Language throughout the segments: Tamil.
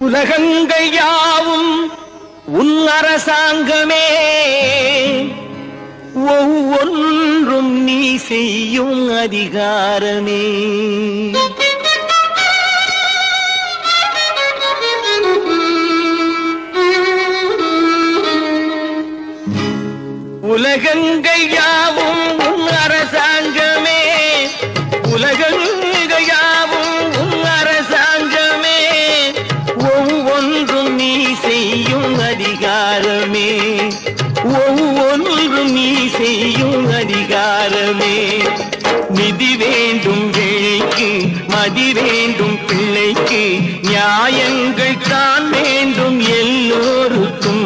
உலகங்கள் யாவும் உன் அரசாங்கமே, ஒவ்வொன்றும் நீ செய்யும் அதிகாரமே. உலகங்கள் யாவும் உன் அரசாங்கமே, உலகங்கள் யாவும் உன் அரசாங்கமே, ஒவ்வொன்றும் நீ செய்யும் அதிகாரமே, ஒவ்வொன்றும் நீ செய்யும் அதிகாரமே. நிதி வேண்டும் ஏழைக்கு, மதி வேண்டும் பிள்ளைக்கு, நியாயங்கள் தான் வேண்டும் எல்லோருக்கும்.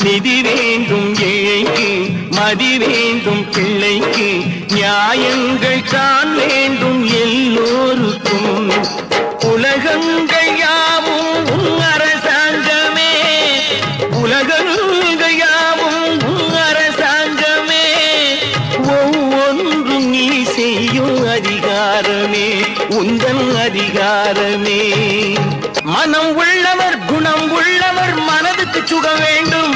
நிதி வேண்டும் ஏழைக்கு, மதி வேண்டும் பிள்ளைக்கு, நியாயங்கள் தான் வேண்டும் எல்லோருக்கும். உலகங்கள் யாவும் உன் அரசாங்கமே, உலகங்கள் யாவும் உன் அரசாங்கமே, ஒவ்வொன்றும் நீ செய்யும் அதிகாரமே, உந்தன் அதிகாரமே. மனம் உள்ளவர் குணம் உள்ளவர் மனதுக்கு சுகம் வேண்டும்,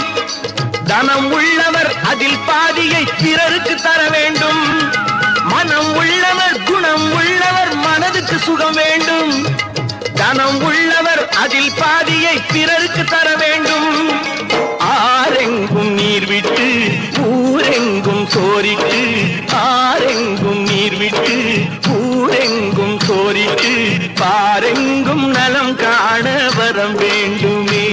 தனம் உள்ளவர் அதில் பாதியை பிறருக்கு தர வேண்டும். மனம் உள்ளவர் குணம் உள்ளவர் மனதுக்கு சுகம் வேண்டும், தனம் உள்ளவர் அதில் பாதியை பிறருக்கு தர வேண்டும். ஆரெங்கும் நீர் விட்டு ஊரெங்கும் சோரிட்டு, ஆரெங்கும் நீர் விட்டு ஊரெங்கும் சோரிட்டு, பாரெங்கும் நலம் காண வரம் வேண்டுமே,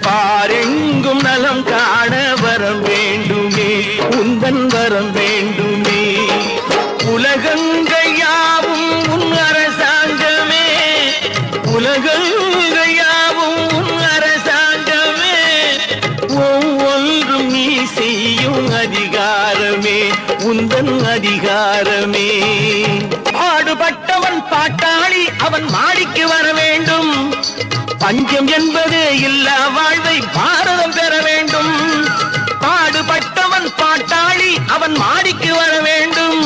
பாரெங்கும் நலம் காண வரம் வேண்டுமே, உந்தன் வரம் வேண்டுமே. உலகங்கள் யாவும் உன் அரசாங்கமே, உலகங்கள் யாவும் உன் அரசாங்கமே, ஒவ்வொன்றும் நீ செய்யும் அதிகாரமே, உந்தன் அதிகாரமே. பாடுபட்டவன் பாட்டாளி அவன் மாடிக்கு வர வேண்டும், பஞ்சம் என்பது இல்லா வாழ்வை பாரதம் பெற வேண்டும். பாடுபட்டவன் பாட்டாளி அவன் மாடிக்கு வர வேண்டும்,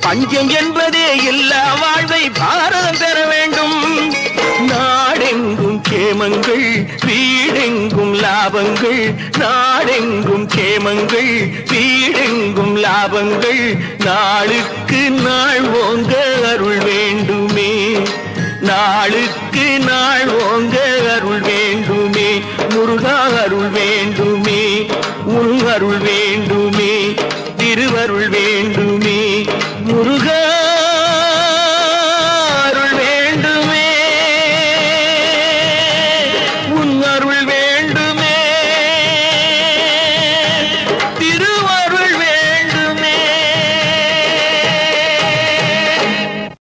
பஞ்சம் என்பதே இல்லா வாழ்வை பாரதம் பெற வேண்டும். நாடெங்கும் கேமங்கள் வீடெங்கும் லாபங்கள், நாடெங்கும் கேமங்கள் வீடெங்கும் லாபங்கள், நாளுக்கு நாள் ஓங்க அருள் வேண்டுமே, நாளுக்கு நாள் ஓங்க அருள் வேண்டுமே. முருகா அருள் வேண்டுமே, உன் அருள் வேண்டுமே, திருவருள் வேண்டும்.